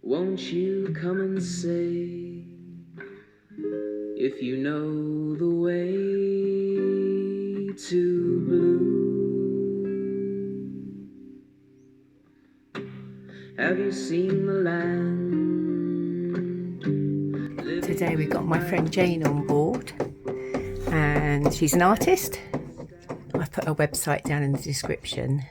Won't you come and say if you know the way to blue? Have you seen the land? Today we've got my friend Jane on board, and she's an artist. I've put her website down in the description,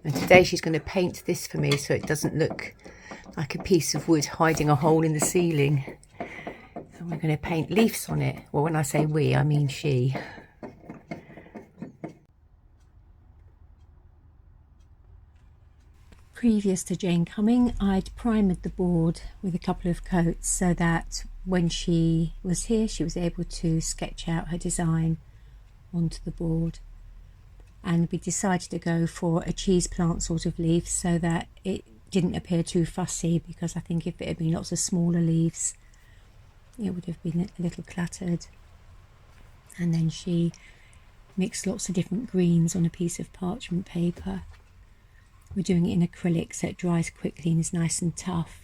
and today she's going to paint this for me so it doesn't look like a piece of wood hiding a hole in the ceiling. And we're going to paint leaves on it. Well, when I say we, I mean she. Previous to Jane coming, I'd primed the board with a couple of coats so that when she was here she was able to sketch out her design onto the board. And we decided to go for a cheese plant sort of leaf so that it didn't appear too fussy, because I think if it had been lots of smaller leaves it would have been a little cluttered. And then she mixed lots of different greens on a piece of parchment paper. We're doing it in acrylic so it dries quickly and is nice and tough.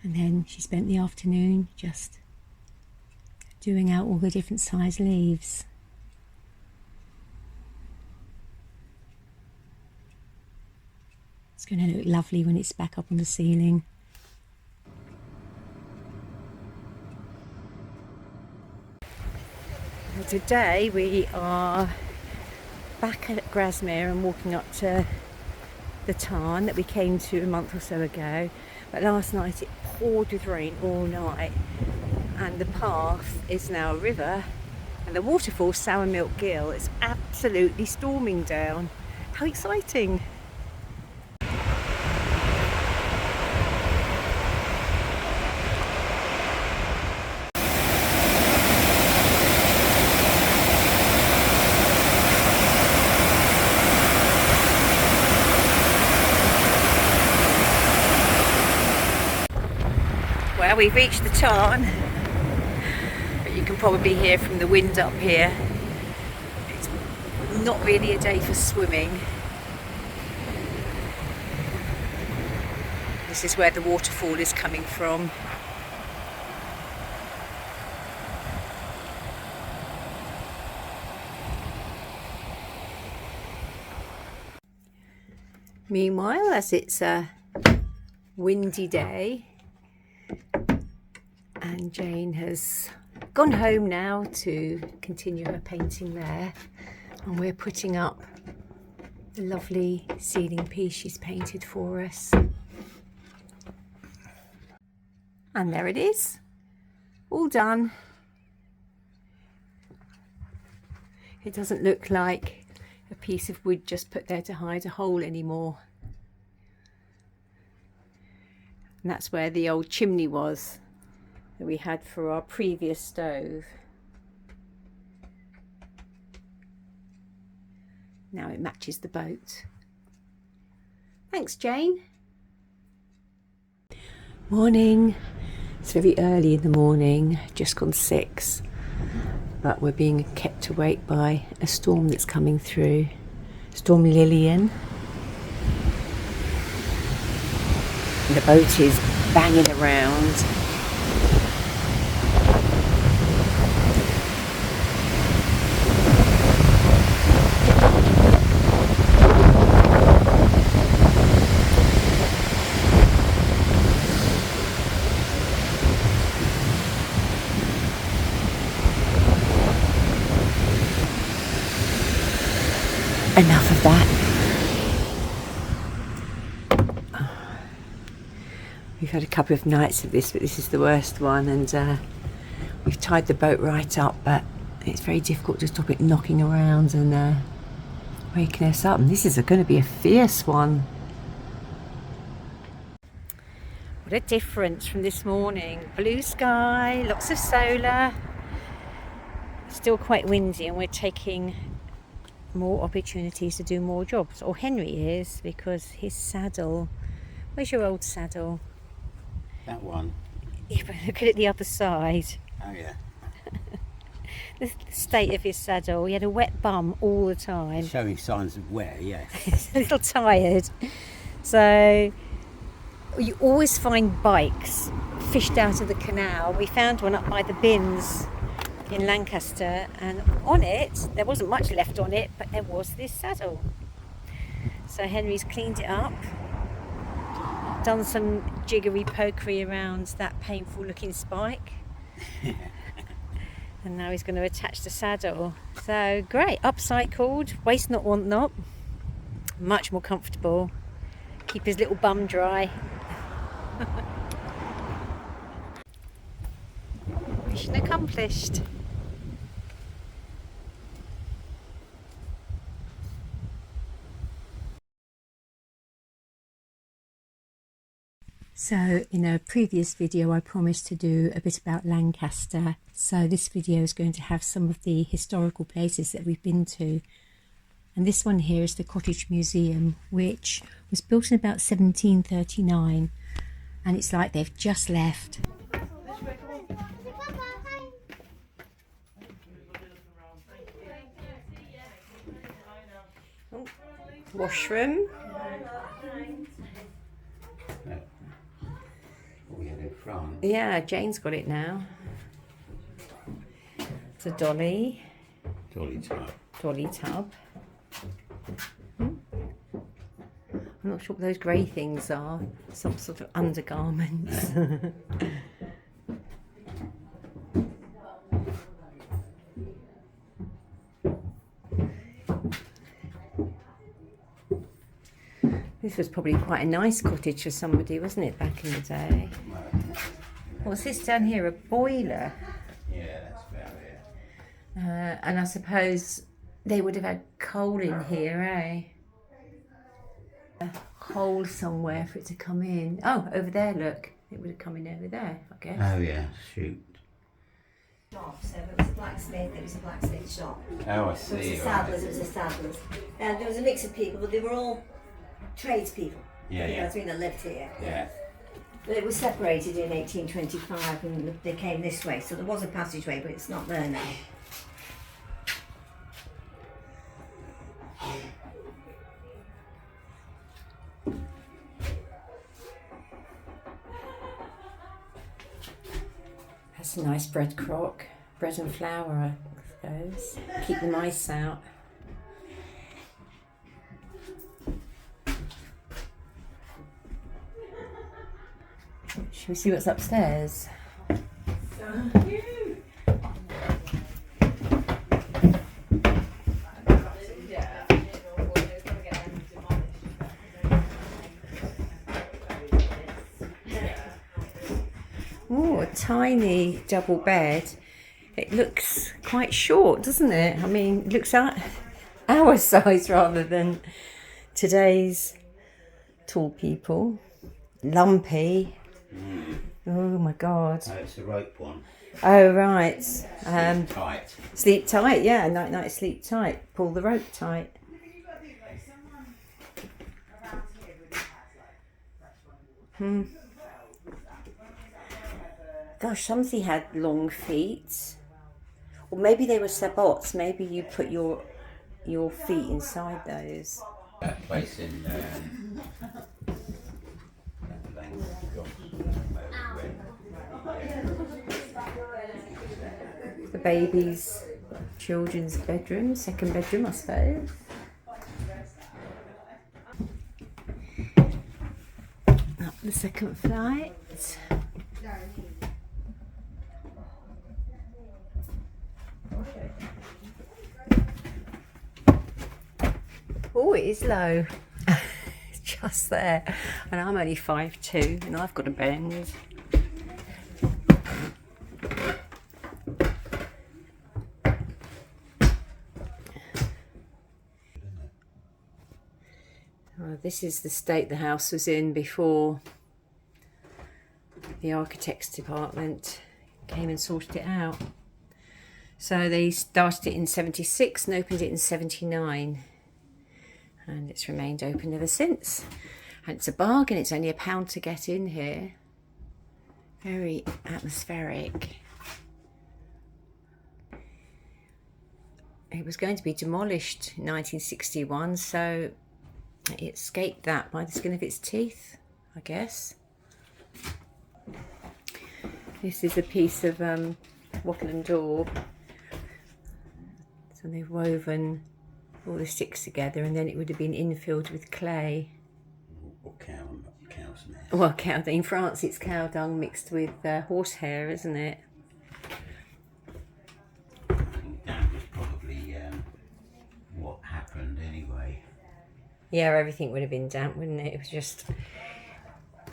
And then she spent the afternoon just doing out all the different size leaves. It's going to look lovely when it's back up on the ceiling. Today we are back at Grasmere and walking up to the tarn that we came to a month or so ago. But last night it poured with rain all night, and the path is now a river, and the waterfall Sour Milk Gill is absolutely storming down. How exciting! Well, we've reached the tarn, but you can probably hear from the wind up here. It's not really a day for swimming. This is where the waterfall is coming from. Meanwhile, as it's a windy day, and Jane has gone home now to continue her painting there, and we're putting up the lovely ceiling piece she's painted for us. And there it is, all done. It doesn't look like a piece of wood just put there to hide a hole anymore. And that's where the old chimney was that we had for our previous stove. Now it matches the boat. Thanks, Jane. Morning. It's very early in the morning, just gone 6, but we're being kept awake by a storm that's coming through. Storm Lillian. And the boat is banging around. Enough of that. We've had a couple of nights of this, but this is the worst one, and we've tied the boat right up, but it's very difficult to stop it knocking around and waking us up. And this is going to be a fierce one. What a difference from this morning. Blue sky, lots of solar, still quite windy, and we're taking more opportunities to do more jobs, or Henry is, because his saddle, where's your old saddle? That one. Yeah, but look at the other side. Oh yeah. The state of his saddle. He had a wet bum all the time. Showing signs of wear, yes. He's a little tired. So you always find bikes fished out of the canal. We found one up by the bins in Lancaster, and on it, there wasn't much left on it, but there was this saddle. So Henry's cleaned it up, done some jiggery pokery around that painful looking spike. And now he's going to attach the saddle. So great, upcycled, waste not, want not. Much more comfortable. Keep his little bum dry. Mission accomplished. So in a previous video I promised to do a bit about Lancaster, so this video is going to have some of the historical places that we've been to. And this one here is the Cottage Museum, which was built in about 1739, and it's like they've just left. Oh, washroom. We had in France. Yeah, Jane's got it now. It's a dolly. Dolly type. Dolly tub. I'm not sure what those grey things are. Some sort of undergarments. This was probably quite a nice cottage for somebody, wasn't it, back in the day? What's this down here? A boiler? Yeah, that's about it. And I suppose they would have had coal in here, eh? A hole somewhere for it to come in. Oh, over there, look. It would have come in over there, I guess. Oh yeah, shoot. Shop, so it was a blacksmith, it was a blacksmith shop. Oh, I So it see. was a Right. saddlers, it was a saddlers. And there was a mix of people, but they were all tradespeople. Yeah, You know, yeah. I mean, that lived here. Yeah. But it was separated in 1825 and they came this way, so there was a passageway, but it's not there now. That's a nice bread crock. Bread and flour, I suppose. Keep the mice out. Should we see what's upstairs? Oh, a tiny double bed. It looks quite short, doesn't it? I mean, it looks our size rather than today's tall people. Lumpy. Oh my God. Oh, it's a rope one. Oh right. Tight. Sleep tight, yeah. Night night sleep tight. Pull the rope tight. Gosh, somebody had long feet. Or maybe they were sabots. Maybe you put your feet inside those. That place in The baby's children's bedroom, second bedroom, I suppose. Up the second flight. Oh, it is low. It's just there. And I'm only 5'2" and I've got a bend. Oh, this is the state the house was in before the architects department came and sorted it out. So they started it in 76 and opened it in 79. And it's remained open ever since. And it's a bargain, it's only £1 to get in here. Very atmospheric. It was going to be demolished in 1961, so It escaped that by the skin of its teeth, I guess. This is a piece of wattle and daub. So they've woven all the sticks together, and then it would have been infilled with clay. Or cow's mess. Well, in France it's cow dung mixed with horsehair, isn't it? I think that was probably what happened anyway. Yeah, everything would have been damp, wouldn't it? It was just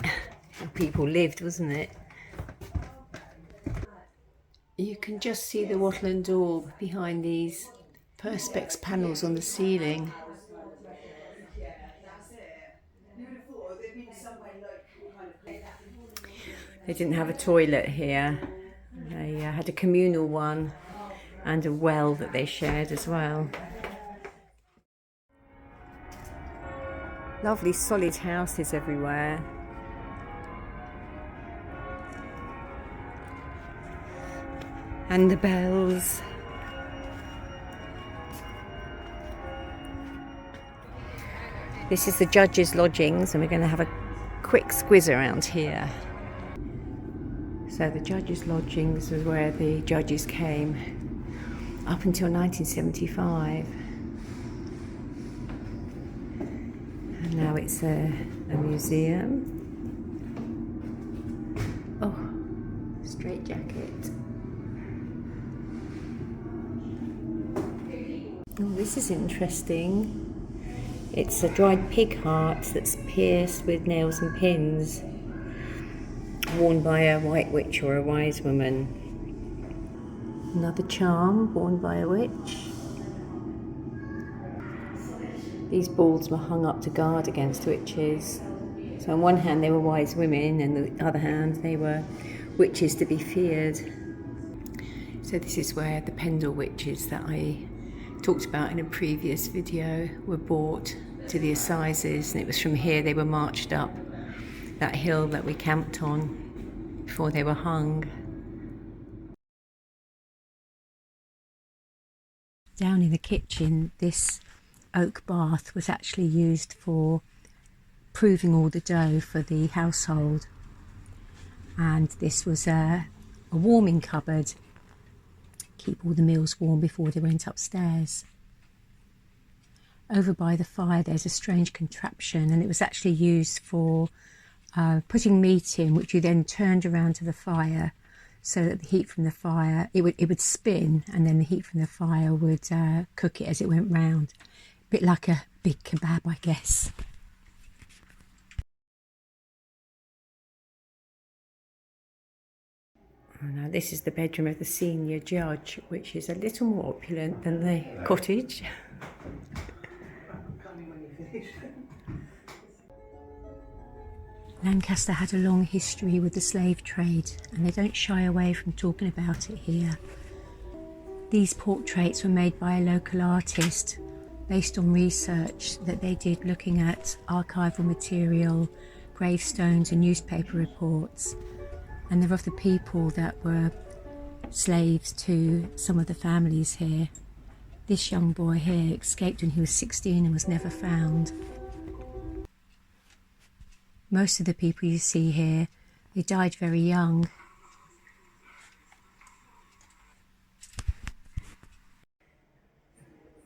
how people lived, wasn't it? You can just see the wattle and daub behind these perspex panels on the ceiling. They didn't have a toilet here. They had a communal one and a well that they shared as well. Lovely solid houses everywhere. And the bells. This is the judges' lodgings, and we're going to have a quick squiz around here. So the judges' lodgings was where the judges came up until 1975. And now it's a museum. Oh, straitjacket. Oh, this is interesting. It's a dried pig heart that's pierced with nails and pins, worn by a white witch or a wise woman. Another charm worn by a witch. These balls were hung up to guard against witches. So on one hand they were wise women, and on the other hand they were witches to be feared. So this is where the Pendle witches that I talked about in a previous video were brought to the assizes, and it was from here they were marched up that hill that we camped on before they were hung. Down in the kitchen, this oak bath was actually used for proving all the dough for the household, and this was a warming cupboard, keep all the meals warm before they went upstairs. Over by the fire there's a strange contraption, and it was actually used for putting meat in, which you then turned around to the fire so that the heat from the fire, it would spin, and then the heat from the fire would cook it as it went round. A bit like a big kebab, I guess. Now this is the bedroom of the senior judge, which is a little more opulent than the cottage. Lancaster had a long history with the slave trade, and they don't shy away from talking about it here. These portraits were made by a local artist based on research that they did looking at archival material, gravestones and newspaper reports, and they're of the people that were slaves to some of the families here. This young boy here escaped when he was 16 and was never found. Most of the people you see here, they died very young.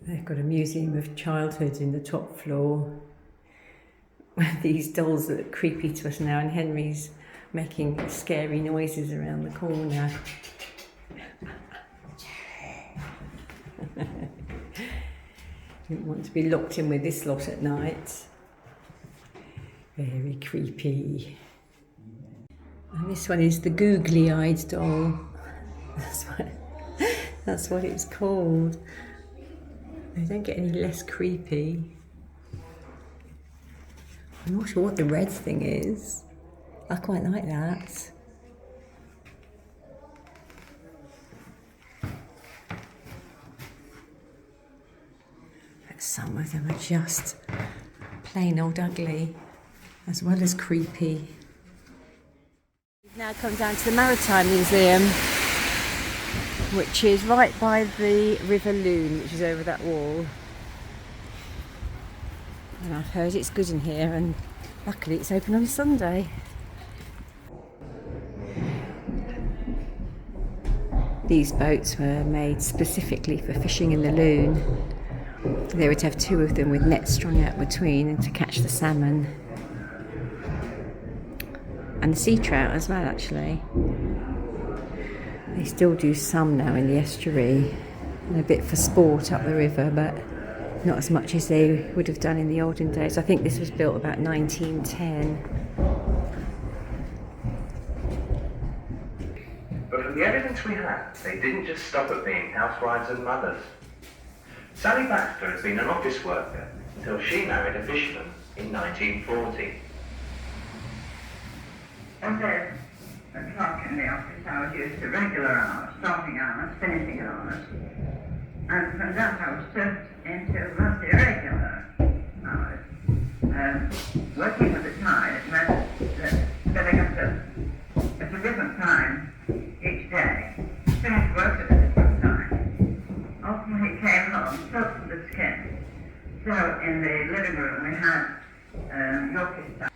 They've got a museum of childhood in the top floor. These dolls that look creepy to us now, and Henry's making scary noises around the corner. Didn't want to be locked in with this lot at night. Very creepy. And this one is the googly-eyed doll. That's what it's called. They don't get any less creepy. I'm not sure what the red thing is. I quite like that. But some of them are just plain old ugly, as well as creepy. We've now come down to the Maritime Museum, which is right by the River Lune, which is over that wall. And I've heard it's good in here, and luckily it's open on a Sunday. These boats were made specifically for fishing in the Loon. They would have two of them with nets strung out between and to catch the salmon. And the sea trout as well, actually. They still do some now in the estuary, and a bit for sport up the river, but not as much as they would have done in the olden days. I think this was built about 1910. But from the evidence we have, they didn't just stop at being housewives and mothers. Sally Baxter had been an office worker until she married a fisherman in 1940. And there's a clock in the office hours used to regular hours, starting hours, finishing hours. And from that I was turned into roughly irregular hours. Working with the tide, it meant that getting up at a different time each day, finished work at a different time. Often he came home soaked to the skin. So in the living room we had Yorkshire style.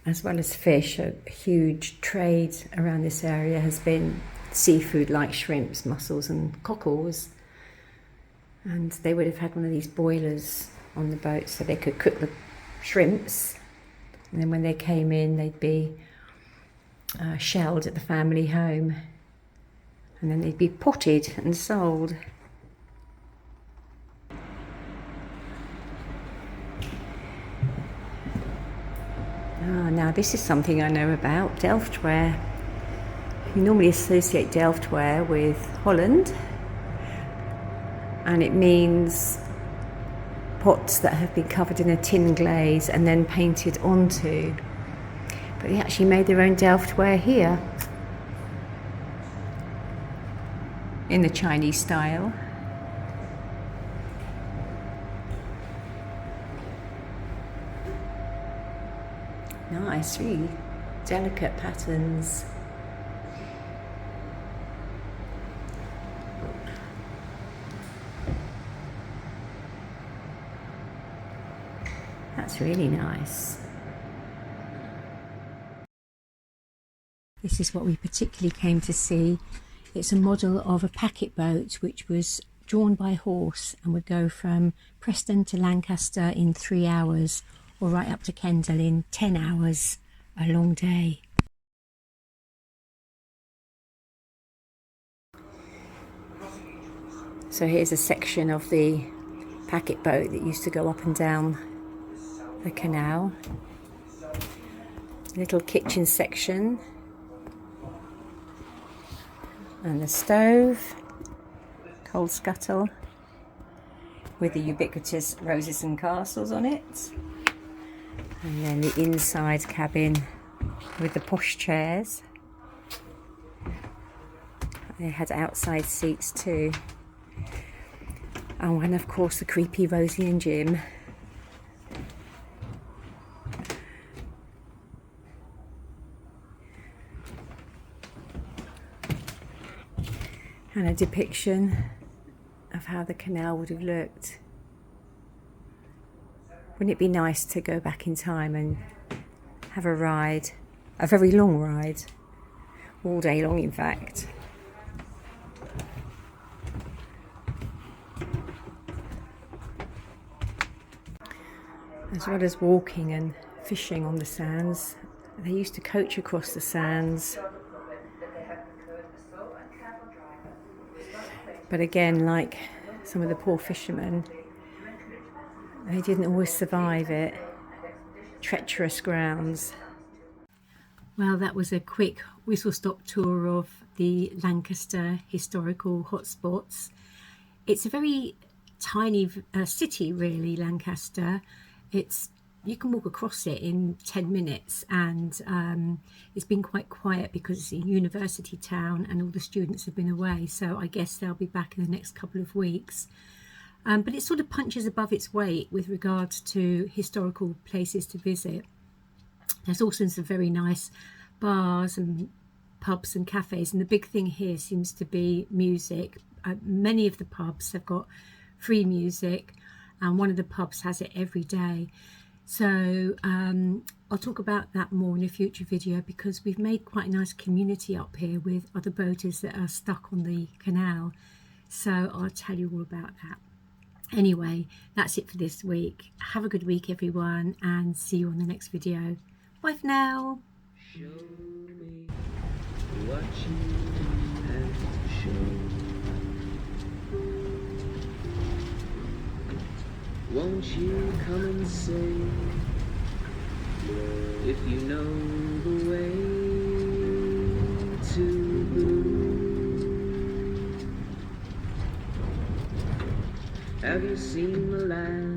As well as fish, a huge trade around this area has been seafood like shrimps, mussels and cockles. And they would have had one of these boilers on the boat so they could cook the shrimps. And then when they came in, they'd be shelled at the family home. And then they'd be potted and sold. Now this is something I know about, Delftware. You normally associate Delftware with Holland, and it means pots that have been covered in a tin glaze and then painted onto. But they actually made their own Delftware here, in the Chinese style. Nice, really delicate patterns. That's really nice. This is what we particularly came to see. It's a model of a packet boat which was drawn by horse and would go from Preston to Lancaster in 3 hours, or right up to Kendal in 10 hours, a long day. So here's a section of the packet boat that used to go up and down the canal. A little kitchen section. And the stove, coal scuttle, with the ubiquitous roses and castles on it. And then the inside cabin with the posh chairs. They had outside seats too. Oh, and of course the creepy Rosie and Jim. And a depiction of how the canal would have looked. Wouldn't it be nice to go back in time and have a ride, a very long ride, all day long in fact. As well as walking and fishing on the sands, they used to coach across the sands. But again, like some of the poor fishermen, they didn't always survive it. Treacherous grounds. Well, that was a quick whistle-stop tour of the Lancaster historical hotspots. It's a very tiny city, really, Lancaster. You can walk across it in 10 minutes, and it's been quite quiet because it's a university town and all the students have been away, so I guess they'll be back in the next couple of weeks. But it sort of punches above its weight with regards to historical places to visit. There's also some very nice bars and pubs and cafes, and the big thing here seems to be music. Many of the pubs have got free music. and one of the pubs has it every day. So I'll talk about that more in a future video, because we've made quite a nice community up here with other boaters that are stuck on the canal. So I'll tell you all about that. Anyway, that's it for this week. Have a good week, everyone, and see you on the next video. Bye for now. Show me what you have shown. Won't you come and say if you know the way to blue? Have you seen the land